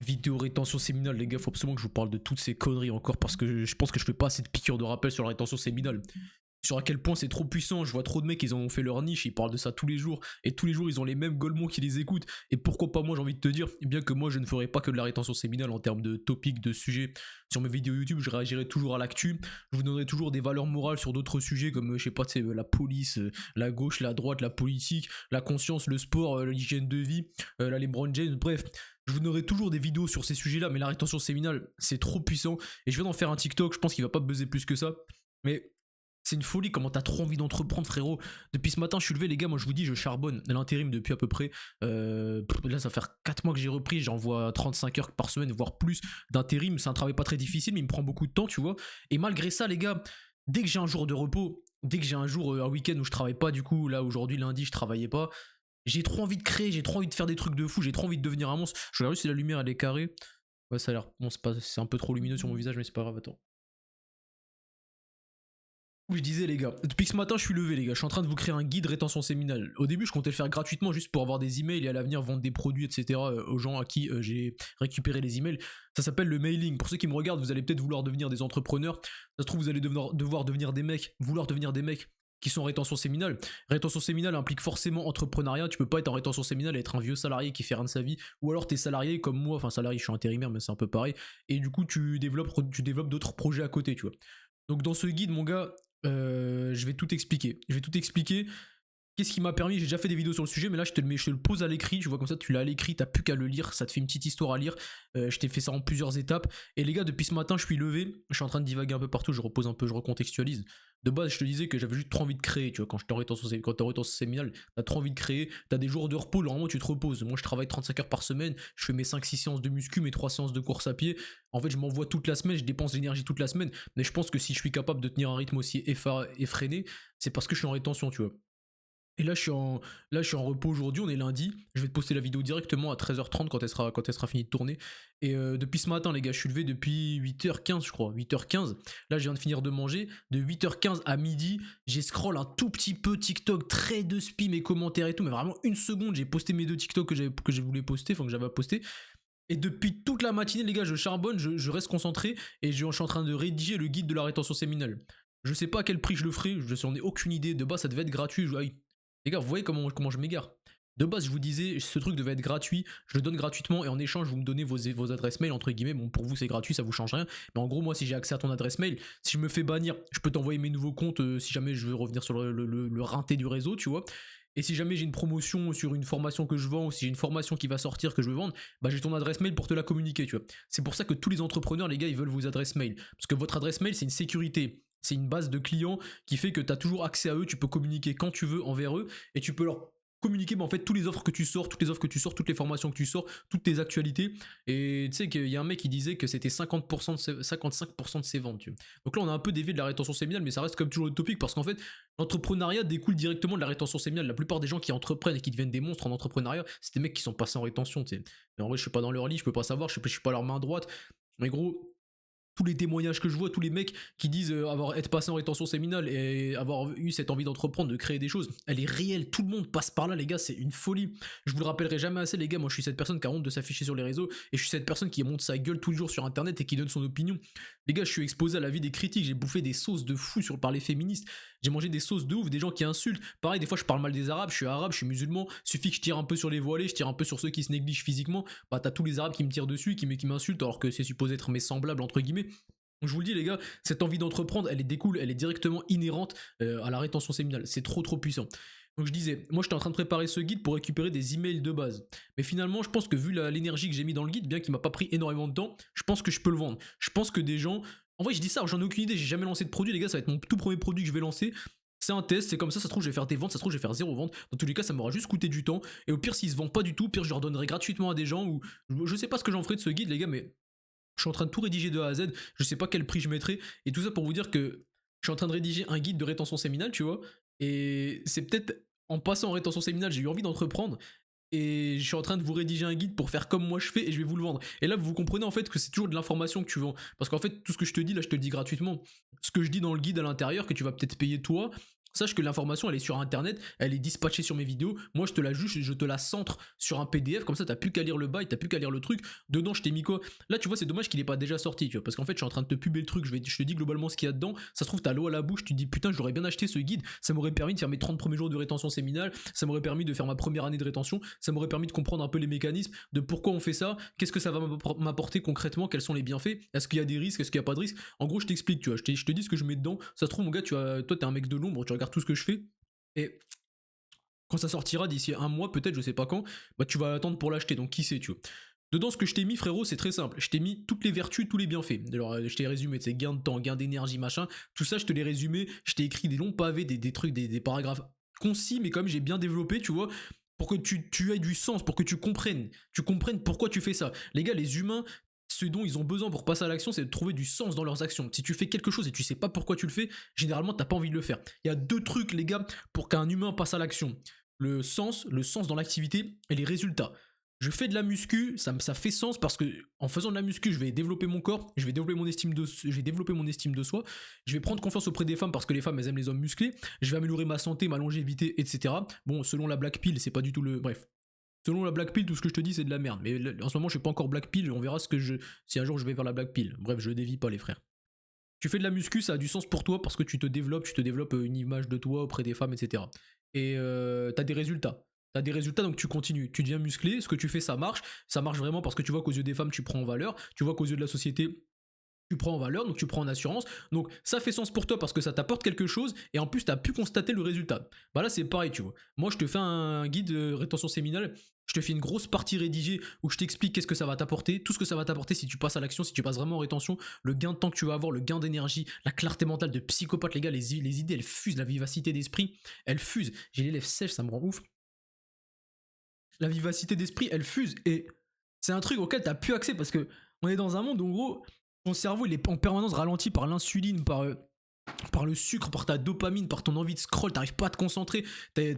vidéo rétention séminale, les gars, faut absolument que je vous parle de toutes ces conneries encore parce que je pense que je fais pas assez de piqûres de rappel sur la rétention séminale. Sur à quel point c'est trop puissant, je vois trop de mecs, ils en ont fait leur niche, ils parlent de ça tous les jours, et tous les jours ils ont les mêmes golemons qui les écoutent, et pourquoi pas moi j'ai envie de te dire, bien que moi je ne ferai pas que de la rétention séminale en termes de topics, de sujets, sur mes vidéos YouTube, je réagirai toujours à l'actu, je vous donnerai toujours des valeurs morales sur d'autres sujets comme, je sais pas, tu sais, la police, la gauche, la droite, la politique, la conscience, le sport, l'hygiène de vie, la LeBron James, bref, je vous donnerai toujours des vidéos sur ces sujets-là, mais la rétention séminale, c'est trop puissant, et je viens d'en faire un TikTok, je pense qu'il va pas buzzer plus que ça, mais c'est une folie comment t'as trop envie d'entreprendre, frérot. Depuis ce matin, je suis levé, les gars, moi je vous dis, je charbonne à l'intérim depuis à peu près, là ça va faire 4 mois que j'ai repris, j'envoie 35 heures par semaine, voire plus d'intérim, c'est un travail pas très difficile, mais il me prend beaucoup de temps, tu vois. Et malgré ça, les gars, dès que j'ai un jour de repos, dès que j'ai un jour, un week-end où je travaille pas, du coup, là aujourd'hui, lundi, je travaillais pas, j'ai trop envie de créer, j'ai trop envie de faire des trucs de fou, j'ai trop envie de devenir un monstre. Je regarde juste si la lumière elle est carrée. Ouais, ça a l'air, bon, c'est un peu trop lumineux sur mon visage, mais c'est pas grave, attends. Oui, je disais les gars, depuis ce matin je suis levé les gars, je suis en train de vous créer un guide rétention séminale. Au début je comptais le faire gratuitement juste pour avoir des emails et à l'avenir vendre des produits etc. Aux gens à qui j'ai récupéré les emails. Ça s'appelle le mailing. Pour ceux qui me regardent, vous allez peut-être vouloir devenir des entrepreneurs. Ça se trouve vous allez devoir devenir des mecs, vouloir devenir des mecs qui sont en rétention séminale. Rétention séminale implique forcément entrepreneuriat, tu peux pas être en rétention séminale et être un vieux salarié qui fait rien de sa vie, ou alors t'es salarié comme moi, enfin salarié je suis intérimaire mais c'est un peu pareil, et du coup tu développes d'autres projets à côté tu vois. Donc dans ce guide mon gars, je vais tout expliquer. Je vais tout expliquer. Qu'est-ce qui m'a permis, j'ai déjà fait des vidéos sur le sujet, mais là je te le pose à l'écrit, tu vois, comme ça tu l'as à l'écrit, t'as plus qu'à le lire, ça te fait une petite histoire à lire. Je t'ai fait ça en plusieurs étapes. Et les gars, depuis ce matin, je suis levé, je suis en train de divaguer un peu partout, je repose un peu, je recontextualise. De base, je te disais que j'avais juste trop envie de créer, tu vois, quand t'es en rétention séminale, t'as trop envie de créer, t'as des jours de repos, normalement tu te reposes. Moi je travaille 35 heures par semaine, je fais mes 5-6 séances de muscu, mes 3 séances de course à pied. En fait, je m'envoie toute la semaine, je dépense de l'énergie toute la semaine, mais je pense que si je suis capable de tenir un rythme aussi effréné, c'est parce que je suis en rétention, tu vois. Et là, je suis en repos aujourd'hui, on est lundi. Je vais te poster la vidéo directement à 13h30 quand elle sera finie de tourner. Et depuis ce matin, les gars, je suis levé depuis 8h15, je crois. 8h15. Là, je viens de finir de manger. De 8h15 à midi, j'ai scroll un tout petit peu TikTok, très de spam, mes commentaires et tout. Mais vraiment une seconde, j'ai posté mes 2 TikTok que je voulais poster, enfin que j'avais à poster. Et depuis toute la matinée, les gars, je charbonne, je reste concentré et je suis en train de rédiger le guide de la rétention séminale. Je sais pas à quel prix je le ferai, je n'en ai aucune idée. De base, ça devait être gratuit. Les gars, vous voyez comment je m'égare. De base, je vous disais, ce truc devait être gratuit, je le donne gratuitement et en échange, vous me donnez vos adresses mail, entre guillemets. Bon, pour vous, c'est gratuit, ça vous change rien. Mais en gros, moi, si j'ai accès à ton adresse mail, si je me fais bannir, je peux t'envoyer mes nouveaux comptes si jamais je veux revenir sur le rinté du réseau, tu vois. Et si jamais j'ai une promotion sur une formation que je vends ou si j'ai une formation qui va sortir que je veux vendre, bah j'ai ton adresse mail pour te la communiquer, tu vois. C'est pour ça que tous les entrepreneurs, les gars, ils veulent vos adresses mail. Parce que votre adresse mail, c'est une sécurité. C'est une base de clients qui fait que tu as toujours accès à eux, tu peux communiquer quand tu veux envers eux et tu peux leur communiquer en fait toutes les offres que tu sors, toutes les formations que tu sors, toutes tes actualités. Et tu sais qu'il y a un mec qui disait que c'était 55% de ses ventes. Tu vois. Donc là on a un peu dévié de la rétention séminale, mais ça reste comme toujours le topic parce qu'en fait l'entrepreneuriat découle directement de la rétention séminale. La plupart des gens qui entreprennent et qui deviennent des monstres en entrepreneuriat, c'est des mecs qui sont passés en rétention. Tu sais. Mais en vrai je suis pas dans leur lit, je peux pas savoir, je suis pas leur main droite. Mais gros, tous les témoignages que je vois, tous les mecs qui disent être passé en rétention séminale et avoir eu cette envie d'entreprendre, de créer des choses, elle est réelle, tout le monde passe par là les gars, c'est une folie. Je vous le rappellerai jamais assez les gars, moi je suis cette personne qui a honte de s'afficher sur les réseaux et je suis cette personne qui monte sa gueule tous les jours sur internet et qui donne son opinion. Les gars, je suis exposé à la vie des critiques, j'ai bouffé des sauces de fou par les féministes, j'ai mangé des sauces de ouf, des gens qui insultent. Pareil, des fois je parle mal des arabes, je suis musulman, suffit que je tire un peu sur les voilés, je tire un peu sur ceux qui se négligent physiquement, bah t'as tous les arabes qui me tirent dessus, qui m'insultent alors que c'est supposé être mes semblables entre guillemets. Je vous le dis les gars, cette envie d'entreprendre, elle est directement inhérente à la rétention séminale. C'est trop puissant. Donc je disais, moi j'étais en train de préparer ce guide pour récupérer des emails de base. Mais finalement, je pense que vu l'énergie que j'ai mis dans le guide, bien qu'il m'a pas pris énormément de temps, je pense que je peux le vendre. Je pense que des gens... En vrai, je dis ça, j'en ai aucune idée, j'ai jamais lancé de produit, les gars, ça va être mon tout premier produit que je vais lancer. C'est un test, c'est comme ça se trouve je vais faire des ventes, ça se trouve je vais faire 0 vente. Dans tous les cas, ça m'aura juste coûté du temps. Et au pire, s'ils se vendent pas du tout, au pire, je leur donnerai gratuitement à des gens ou je sais pas ce que j'en ferai de ce guide, les gars, mais je suis en train de tout rédiger de A à Z, je sais pas quel prix je mettrai, et tout ça pour vous dire que je suis en train de rédiger un guide de rétention séminale, tu vois, et c'est peut-être en passant en rétention séminale, j'ai eu envie d'entreprendre, et je suis en train de vous rédiger un guide pour faire comme moi je fais, et je vais vous le vendre. Et là, vous comprenez en fait que c'est toujours de l'information que tu vends, parce qu'en fait, tout ce que je te dis, là, je te le dis gratuitement. Ce que je dis dans le guide à l'intérieur, que tu vas peut-être payer toi, Sache que l'information, elle est sur internet, elle est dispatchée sur mes vidéos. Moi, je te la juge, je te la centre sur un PDF, comme ça, t'as plus qu'à lire le bail, t'as plus qu'à lire le truc. Dedans, je t'ai mis quoi? Là, tu vois, c'est dommage qu'il est pas déjà sorti, tu vois, parce qu'en fait, je suis en train de te puber le truc. Je te dis globalement ce qu'il y a dedans. Ça se trouve, t'as l'eau à la bouche, tu te dis putain, j'aurais bien acheté ce guide. Ça m'aurait permis de faire mes 30 premiers jours de rétention séminale. Ça m'aurait permis de faire ma première année de rétention. Ça m'aurait permis de comprendre un peu les mécanismes, de pourquoi on fait ça, qu'est-ce que ça va m'apporter concrètement, quels sont les bienfaits, est-ce qu'il y a des risques, est-ce qu'il y a pas de risques. En gros, je t'explique, tu vois, je te dis ce que je mets dedans. Ça se trouve, mon gars, toi, t'es un mec de l'ombre, tu regardes tout ce que je fais. Et quand ça sortira d'ici un mois, peut-être, je sais pas quand, bah tu vas attendre pour l'acheter, donc qui sait, tu vois. Dedans, ce que je t'ai mis, frérot, c'est très simple. Je t'ai mis toutes les vertus, tous les bienfaits. Alors, je t'ai résumé, c'est gain de temps, gain d'énergie, machin. Tout ça, je te l'ai résumé. Je t'ai écrit des longs pavés, des trucs, des paragraphes concis, mais quand même, j'ai bien développé, tu vois, pour que tu aies du sens, pour que tu comprennes. Tu comprennes pourquoi tu fais ça. Les gars, les humains, ce dont ils ont besoin pour passer à l'action, c'est de trouver du sens dans leurs actions. Si tu fais quelque chose et tu sais pas pourquoi tu le fais, généralement, t'as pas envie de le faire. Il y a deux trucs, les gars, pour qu'un humain passe à l'action. Le sens dans l'activité et les résultats. Je fais de la muscu, ça fait sens parce que en faisant de la muscu, je vais développer mon corps, je vais développer mon estime de soi, je vais prendre confiance auprès des femmes parce que les femmes elles aiment les hommes musclés, je vais améliorer ma santé, ma longévité, etc. Bon, selon la black pill, c'est pas du tout le. Bref. Selon la black pill, tout ce que je te dis, c'est de la merde. Mais en ce moment, je suis pas encore black pill, on verra si un jour je vais vers la black pill. Bref, je dévie pas les frères. Tu fais de la muscu, ça a du sens pour toi parce que tu te développes une image de toi auprès des femmes, etc. Et t'as des résultats. T'as des résultats, donc tu continues. Tu deviens musclé, ce que tu fais, ça marche. Ça marche vraiment parce que tu vois qu'aux yeux des femmes, tu prends en valeur. Tu vois qu'aux yeux de la société, tu prends en valeur, donc tu prends en assurance. Donc ça fait sens pour toi parce que ça t'apporte quelque chose et en plus tu as pu constater le résultat. Bah là c'est pareil, tu vois. Moi je te fais un guide de rétention séminale, je te fais une grosse partie rédigée où je t'explique qu'est-ce que ça va t'apporter, tout ce que ça va t'apporter si tu passes à l'action, si tu passes vraiment en rétention, le gain de temps que tu vas avoir, le gain d'énergie, la clarté mentale de psychopathe, les gars, les idées elles fusent, la vivacité d'esprit, elle fuse. J'ai les lèvres sèches, ça me rend ouf. La vivacité d'esprit, elle fuse et c'est un truc auquel t'as plus accès parce que on est dans un monde où en gros ton cerveau il est en permanence ralenti par l'insuline, par le sucre, par ta dopamine, par ton envie de scroll, t'arrives pas à te concentrer,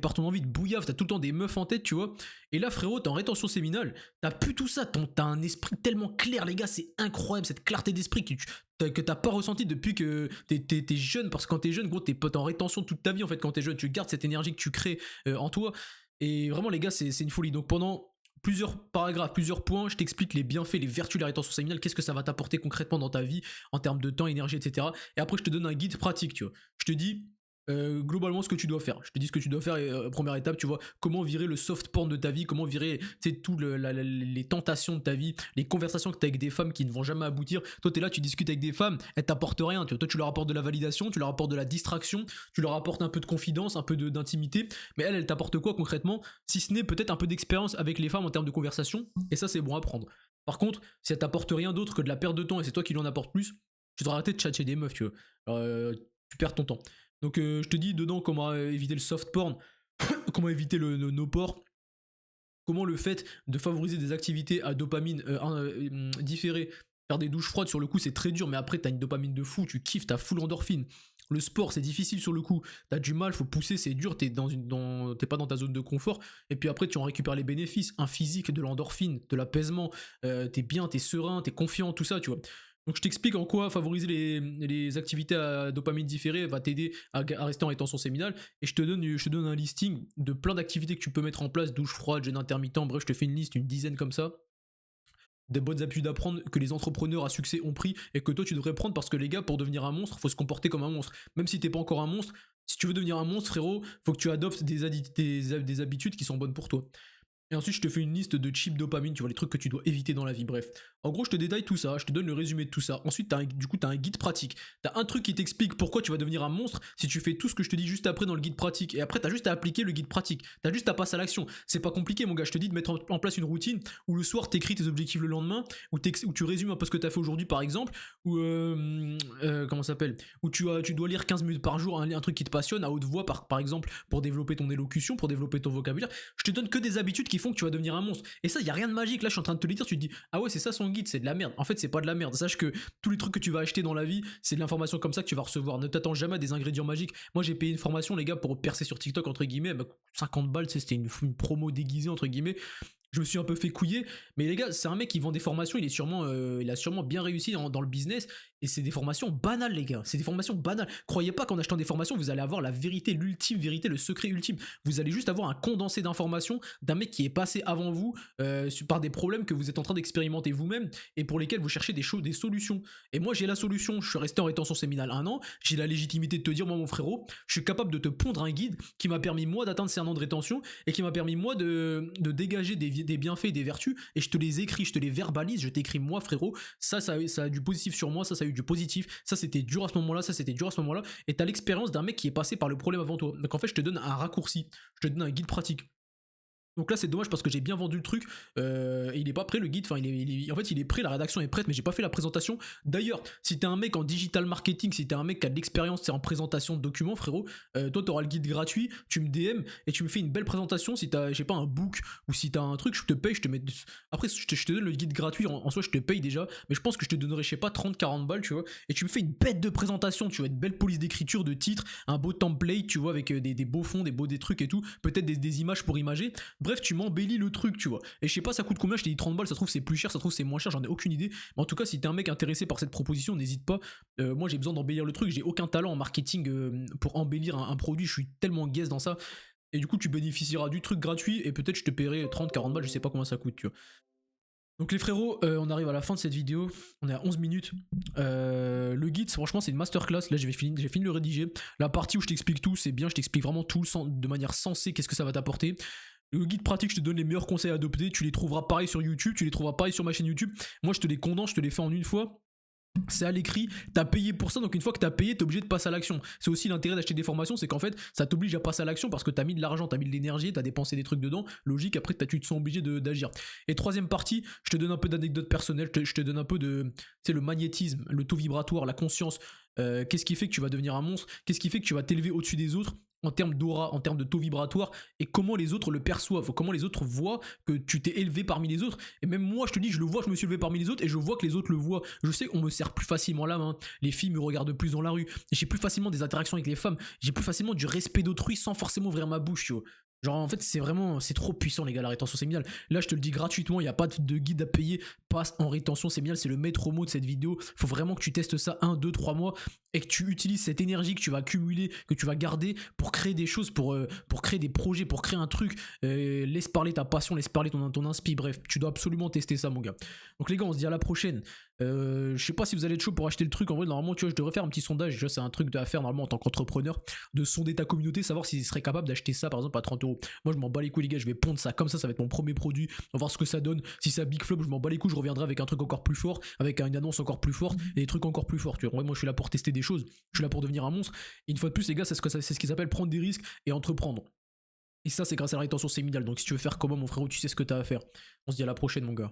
par ton envie de bouillave, t'as tout le temps des meufs en tête, tu vois. Et là, frérot, t'es en rétention séminale, t'as plus tout ça, t'as un esprit tellement clair, les gars, c'est incroyable, cette clarté d'esprit que t'as pas ressenti depuis que t'es jeune, parce que quand t'es jeune, gros, t'es en rétention toute ta vie, en fait, quand t'es jeune, tu gardes cette énergie que tu crées en toi. Et vraiment, les gars, c'est une folie. Donc pendant plusieurs paragraphes, plusieurs points, je t'explique les bienfaits, les vertus de la rétention séminale, qu'est-ce que ça va t'apporter concrètement dans ta vie, en termes de temps, énergie, etc. Et après, je te donne un guide pratique, tu vois. Je te dis globalement ce que tu dois faire. Je te dis ce que tu dois faire, première étape, tu vois, comment virer le soft porn de ta vie, comment virer, tu sais, tout les tentations de ta vie, les conversations que tu as avec des femmes qui ne vont jamais aboutir. Toi, tu es là, tu discutes avec des femmes, elles t'apportent rien, tu vois. Toi, tu leur apportes de la validation, tu leur apportes de la distraction, tu leur apportes un peu de confidence, un peu d'intimité, mais elles t'apportent quoi concrètement, si ce n'est peut-être un peu d'expérience avec les femmes en termes de conversation, et ça, c'est bon à prendre. Par contre, si elles t'apportent rien d'autre que de la perte de temps et c'est toi qui lui en apporte plus, tu dois arrêter de tchatcher des meufs, tu vois. Tu perds ton temps. Donc je te dis dedans comment éviter le soft porn, comment éviter le no porn, comment le fait de favoriser des activités à dopamine différée, faire des douches froides sur le coup c'est très dur mais après t'as une dopamine de fou, tu kiffes, t'as full endorphine. Le sport c'est difficile sur le coup, t'as du mal, faut pousser, c'est dur, t'es pas dans ta zone de confort et puis après tu en récupères les bénéfices, un physique, de l'endorphine, de l'apaisement, t'es bien, t'es serein, t'es confiant, tout ça tu vois. Donc je t'explique en quoi favoriser les activités à dopamine différée va t'aider à rester en rétention séminale et je te donne un listing de plein d'activités que tu peux mettre en place, douche froide, jeûne intermittent, bref je te fais une liste, une dizaine comme ça, des bonnes habitudes à prendre que les entrepreneurs à succès ont pris et que toi tu devrais prendre parce que les gars pour devenir un monstre faut se comporter comme un monstre, même si t'es pas encore un monstre, si tu veux devenir un monstre frérot, faut que tu adoptes des habitudes qui sont bonnes pour toi. Et ensuite, je te fais une liste de cheap dopamine, tu vois, les trucs que tu dois éviter dans la vie. Bref, en gros, je te détaille tout ça, je te donne le résumé de tout ça. Ensuite, du coup, tu as un guide pratique. Tu as un truc qui t'explique pourquoi tu vas devenir un monstre si tu fais tout ce que je te dis juste après dans le guide pratique. Et après, tu as juste à appliquer le guide pratique. Tu as juste à passer à l'action. C'est pas compliqué, mon gars. Je te dis de mettre en place une routine où le soir, tu écris tes objectifs le lendemain, où tu résumes un peu ce que tu as fait aujourd'hui, par exemple, ou comment ça s'appelle, où tu dois lire 15 minutes par jour un truc qui te passionne à haute voix, par exemple, pour développer ton élocution, pour développer ton vocabulaire. Je te donne que des habitudes qui font que tu vas devenir un monstre. Et ça, il y a rien de magique. Là, je suis en train de te le dire, tu te dis ah ouais, c'est ça son guide, c'est de la merde. En fait, c'est pas de la merde. Sache que tous les trucs que tu vas acheter dans la vie, c'est de l'information comme ça que tu vas recevoir. Ne t'attends jamais à des ingrédients magiques. Moi, j'ai payé une formation, les gars, pour percer sur TikTok entre guillemets, 50 balles, c'était une promo déguisée entre guillemets. je me suis un peu fait couiller, mais les gars, c'est un mec qui vend des formations, il a sûrement bien réussi dans le business, et c'est des formations banales, les gars, c'est des formations banales. Croyez pas qu'en achetant des formations, vous allez avoir la vérité, l'ultime vérité, le secret ultime. Vous allez juste avoir un condensé d'informations d'un mec qui est passé avant vous par des problèmes que vous êtes en train d'expérimenter vous-même et pour lesquels vous cherchez des solutions. Et moi, j'ai la solution, je suis resté en rétention séminale 1 an, j'ai la légitimité de te dire, moi, mon frérot, je suis capable de te pondre un guide qui m'a permis, moi, d'atteindre ces 1 an de rétention et qui m'a permis, moi, de dégager des bienfaits et des vertus, et je te les écris, je te les verbalise, je t'écris, moi, frérot, ça a du positif sur moi, ça a eu du positif, ça c'était dur à ce moment-là, ça c'était dur à ce moment-là, et t'as l'expérience d'un mec qui est passé par le problème avant toi. Donc en fait, je te donne un raccourci, je te donne un guide pratique. Donc là c'est dommage parce que j'ai bien vendu le truc et il est pas prêt le guide, enfin en fait il est prêt, la rédaction est prête mais j'ai pas fait la présentation. D'ailleurs si t'es un mec en digital marketing, si t'es un mec qui a de l'expérience en présentation de documents frérot, toi t'auras le guide gratuit, tu me DM et tu me fais une belle présentation. Si t'as, je sais pas, un book ou si t'as un truc, je te paye, je te mets... Après je te donne le guide gratuit, en soi je te paye déjà, mais je pense que je te donnerai je sais pas 30-40 balles tu vois, et tu me fais une bête de présentation, tu vois, une belle police d'écriture, de titre, un beau template tu vois avec des beaux fonds, des trucs et tout, peut-être des images pour imager. Bref, tu m'embellis le truc, tu vois. Et je sais pas, ça coûte combien, je t'ai dit 30 balles, ça se trouve c'est plus cher, ça se trouve c'est moins cher, j'en ai aucune idée. Mais en tout cas, si t'es un mec intéressé par cette proposition, n'hésite pas. Moi, j'ai besoin d'embellir le truc, j'ai aucun talent en marketing pour embellir un produit, je suis tellement guesse dans ça. Et du coup, tu bénéficieras du truc gratuit et peut-être je te paierai 30-40 balles, je sais pas combien ça coûte, tu vois. Donc les frérots, on arrive à la fin de cette vidéo, on est à 11 minutes. Le guide, franchement, c'est une masterclass. Là, j'ai fini de le rédiger. La partie où je t'explique tout, c'est bien, je t'explique vraiment tout de manière sensée, qu'est-ce que ça va t'apporter. Le guide pratique, je te donne les meilleurs conseils à adopter. Tu les trouveras pareil sur YouTube, tu les trouveras pareil sur ma chaîne YouTube. Moi, je te les condense, je te les fais en une fois. C'est à l'écrit, t'as payé pour ça, donc une fois que t'as payé, t'es obligé de passer à l'action. C'est aussi l'intérêt d'acheter des formations, c'est qu'en fait, ça t'oblige à passer à l'action parce que t'as mis de l'argent, t'as mis de l'énergie, t'as dépensé des trucs dedans. Logique, après, tu te sens obligé d'agir. Et troisième partie, je te donne un peu d'anecdotes personnelles, je te donne un peu de, tu sais, le magnétisme, le taux vibratoire, la conscience. Qu'est-ce qui fait que tu vas devenir un monstre? Qu'est-ce qui fait que tu vas t'élever au-dessus des autres? En termes d'aura, en termes de taux vibratoire, et comment les autres le perçoivent, comment les autres voient que tu t'es élevé parmi les autres. Et même moi, je te dis, je le vois, je me suis élevé parmi les autres, et je vois que les autres le voient. Je sais qu'on me serre plus facilement la main, les filles me regardent plus dans la rue, et j'ai plus facilement des interactions avec les femmes, j'ai plus facilement du respect d'autrui sans forcément ouvrir ma bouche, tu vois. Genre en fait c'est trop puissant les gars la rétention séminale. Là je te le dis gratuitement, il n'y a pas de guide à payer, passe en rétention séminale, c'est le maître mot de cette vidéo. Faut vraiment que tu testes ça 1, 2, 3 mois et que tu utilises cette énergie que tu vas accumuler, que tu vas garder pour créer des choses, pour créer des projets, pour créer un truc. Laisse parler ta passion, laisse parler ton inspi, bref, tu dois absolument tester ça mon gars. Donc les gars on se dit à la prochaine. Je sais pas si vous allez être chaud pour acheter le truc. En vrai normalement tu vois je devrais faire un petit sondage, tu vois, c'est un truc à faire normalement en tant qu'entrepreneur, de sonder ta communauté, savoir s'ils seraient capables d'acheter ça par exemple à 30 euros. Moi je m'en bats les couilles les gars, je vais pondre ça comme ça va être mon premier produit, on va voir ce que ça donne. Si ça big flop je m'en bats les couilles, je reviendrai avec un truc encore plus fort, avec une annonce encore plus forte et des trucs encore plus forts, tu vois. Moi je suis là pour tester des choses, je suis là pour devenir un monstre. Et une fois de plus les gars c'est ce qui s'appelle prendre des risques et entreprendre. Et ça c'est grâce à la rétention séminale. Donc si tu veux faire comment mon frérot, tu sais ce que t'as à faire. On se dit à la prochaine mon gars.